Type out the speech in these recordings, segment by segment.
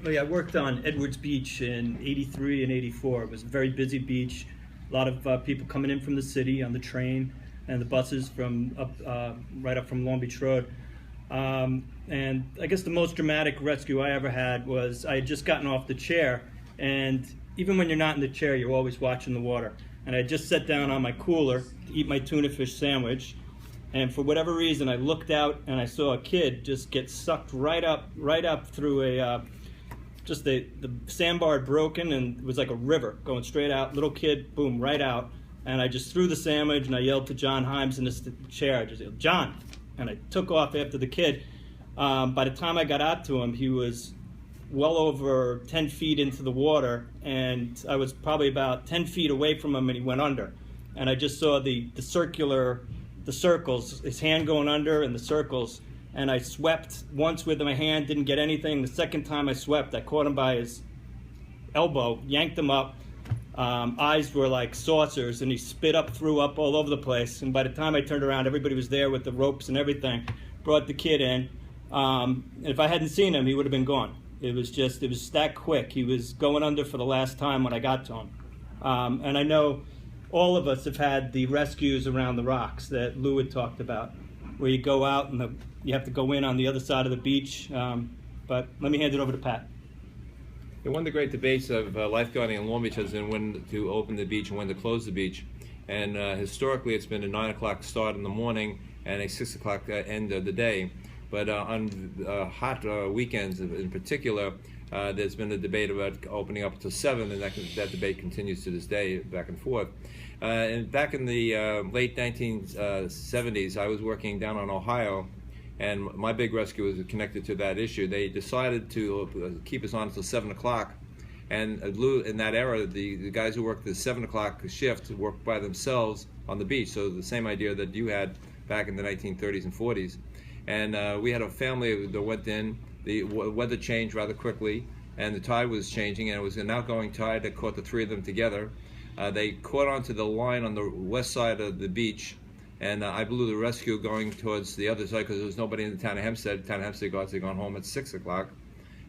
I worked on Edwards Beach in '83 and '84. It was a very busy beach. A lot of people coming in from the city on the train and the buses from right up from Long Beach Road. And I guess the most dramatic rescue I ever had was I had just gotten off the chair, and even when you're not in the chair, you're always watching the water. And I just sat down on my cooler to eat my tuna fish sandwich, and for whatever reason, I looked out and I saw a kid just get sucked right up through just the sandbar had broken, and it was like a river going straight out. Little kid, boom, right out. And I just threw the sandwich and I yelled to John Himes in the chair. I just yelled, "John!" And I took off after the kid. By the time I got out to him, he was well over 10 feet into the water, and I was probably about 10 feet away from him, and he went under. And I just saw the circles, his hand going under and the circles, and I swept once with my hand, didn't get anything. The second time I swept, I caught him by his elbow, yanked him up. Eyes were like saucers, and he spit up, threw up all over the place. And by the time I turned around, everybody was there with the ropes and everything. Brought the kid in. If I hadn't seen him, he would have been gone. It was that quick. He was going under for the last time when I got to him. And I know all of us have had the rescues around the rocks that Lou had talked about, where you go out and you have to go in on the other side of the beach. But let me hand it over to Pat. One of the great debates of lifeguarding in Long Beach has been when to open the beach and when to close the beach. And historically, it's been a 9 o'clock start in the morning and a 6 o'clock end of the day. But on hot weekends in particular, there's been a debate about opening up to 7, and that debate continues to this day, back and forth. And back in the late 1970s, I was working down on Ohio, and my big rescue was connected to that issue. They decided to keep us on until 7 o'clock. And in that era, the guys who worked the 7 o'clock shift worked by themselves on the beach. So the same idea that you had back in the 1930s and 40s. And we had a family that went in. The weather changed rather quickly, and the tide was changing, and it was an outgoing tide that caught the three of them together. They caught onto the line on the west side of the beach, and I blew the rescue going towards the other side because there was nobody in the town of Hempstead. The town of Hempstead guards had gone home at 6 o'clock.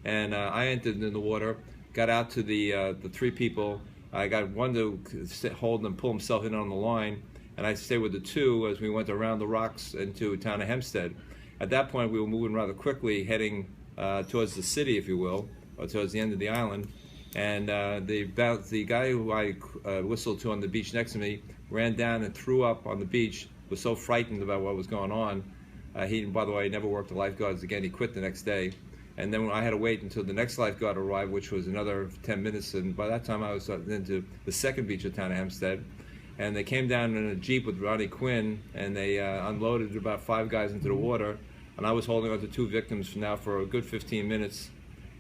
And I entered in the water, got out to the three people. I got one to hold and pull himself in on the line, and I stayed with the two as we went around the rocks into the town of Hempstead. At that point, we were moving rather quickly, heading towards the city, if you will, or towards the end of the island. And the guy who I whistled to on the beach next to me ran down and threw up on the beach, was so frightened about what was going on. He, by the way, never worked the lifeguards again. He quit the next day. And then I had to wait until the next lifeguard arrived, which was another 10 minutes. And by that time, I was into the second beach of town of Hempstead. And they came down in a Jeep with Ronnie Quinn, and they unloaded about 5 guys into the water. And I was holding on to 2 victims for a good 15 minutes.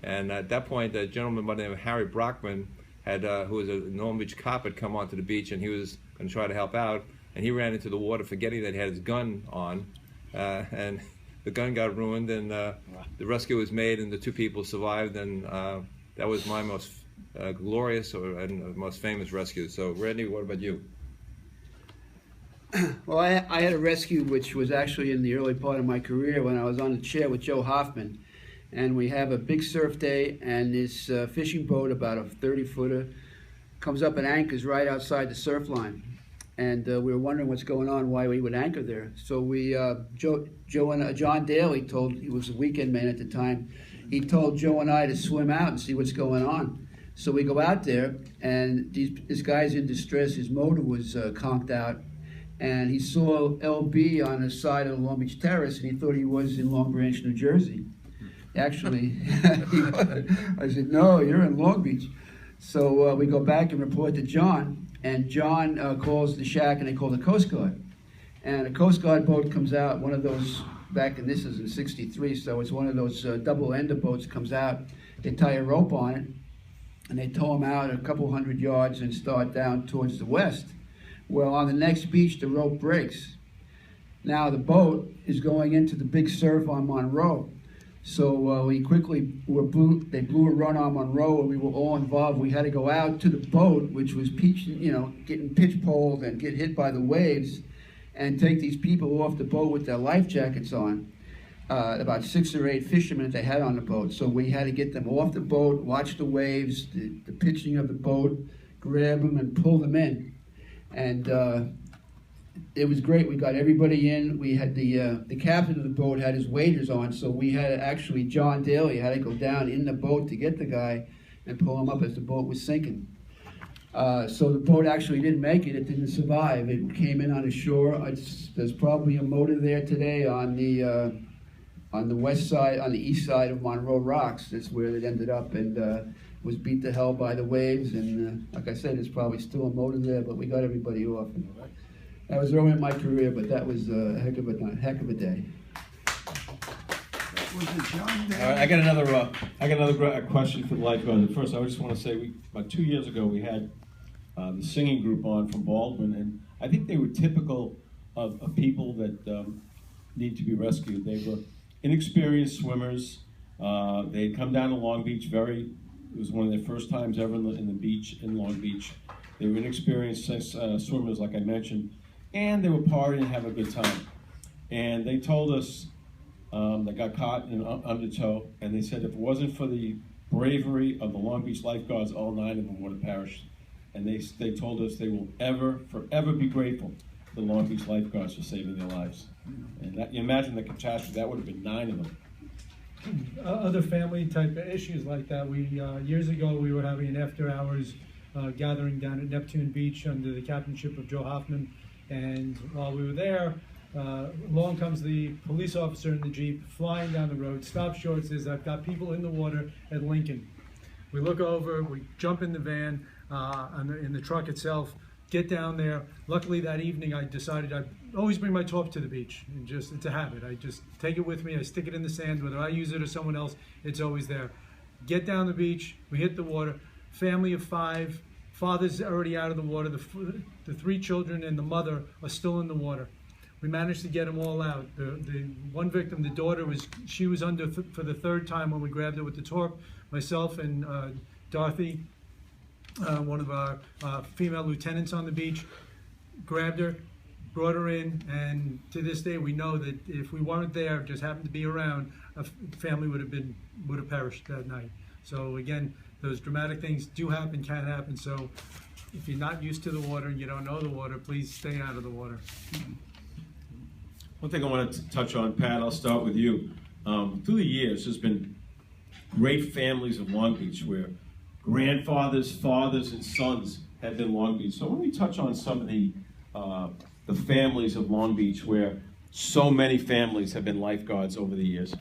And at that point, a gentleman by the name of Harry Brockman, who was a Long Beach cop, had come onto the beach, and he was going to try to help out. And he ran into the water, forgetting that he had his gun on. And the gun got ruined, and the rescue was made, and the 2 people survived. And that was my most glorious and most famous rescue. So, Randy, what about you? Well, I had a rescue which was actually in the early part of my career when I was on the chair with Joe Hoffman. And we have a big surf day, and this fishing boat, about a 30-footer, comes up and anchors right outside the surf line. And we were wondering what's going on, why we would anchor there. So Joe and John Daly he was a weekend man at the time, he told Joe and I to swim out and see what's going on. So we go out there, and this guy's in distress. His motor was conked out. And he saw LB on the side of the Long Beach Terrace, and he thought he was in Long Branch, New Jersey. Actually, I said, no, you're in Long Beach. So we go back and report to John, and John calls the shack, and they call the Coast Guard. And a Coast Guard boat comes out, one of those, this is in '63, so it's one of those double-ender boats comes out. They tie a rope on it, and they tow him out a couple hundred yards and start down towards the west. Well, on the next beach, the rope breaks. Now the boat is going into the big surf on Monroe. So they blew a run on Monroe, and we were all involved. We had to go out to the boat, which was getting pitch-poled and get hit by the waves, and take these people off the boat with their life jackets on. about 6 or 8 fishermen that they had on the boat. So we had to get them off the boat, watch the waves, the pitching of the boat, grab them and pull them in. And it was great. We got everybody in. We had the captain of the boat had his waders on, so we had actually, John Daly had to go down in the boat to get the guy and pull him up as the boat was sinking. So the boat actually didn't make it. It didn't survive. It came in on the shore. There's probably a motor there today on the west side, on the east side of Monroe Rocks. That's where it ended up, and was beat to hell by the waves. And like I said, there's probably still a motor there, but we got everybody off. And that was early in my career, but that was a heck of a day. Was it John there? All right, I got another question for the lifeguard. First, I just want to say, about 2 years ago, we had the singing group on from Baldwin, and I think they were typical of people that need to be rescued. They were inexperienced swimmers. They had come down to Long Beach it was one of their first times ever in the beach in Long Beach. They were inexperienced swimmers, like I mentioned, and they were partying and having a good time. And they told us they got caught in undertow, and they said if it wasn't for the bravery of the Long Beach lifeguards, all 9 of them would have perished. And they told us they will forever be grateful to the Long Beach lifeguards for saving their lives. And you imagine the catastrophe, that would have been 9 of them. Other family type of issues like that. We years ago we were having an after hours gathering down at Neptune Beach under the captainship of Joe Hoffman, and while we were there, along comes the police officer in the Jeep flying down the road, stops short, says, "I've got people in the water at Lincoln." We look over, we jump in the van, in the truck itself, get down there. Luckily that evening I decided I'd always bring my torp to the beach, and it's a habit. I just take it with me, I stick it in the sand, whether I use it or someone else, it's always there. Get down the beach, we hit the water, family of 5, father's already out of the water, the 3 children and the mother are still in the water. We managed to get them all out. The one victim, the daughter, she was under for the 3rd time when we grabbed her with the torp. Myself and Dorothy, one of our female lieutenants on the beach, grabbed her, brought her in, and to this day we know that if we weren't there, just happened to be around, a family would have perished that night. So again, those dramatic things do happen, can happen. So if you're not used to the water and you don't know the water, please stay out of the water. One thing I want to touch on, Pat, I'll start with you. Through the years, there's been great families of Long Beach where grandfathers, fathers, and sons have been Long Beach. So why don't we touch on some of the families of Long Beach where so many families have been lifeguards over the years?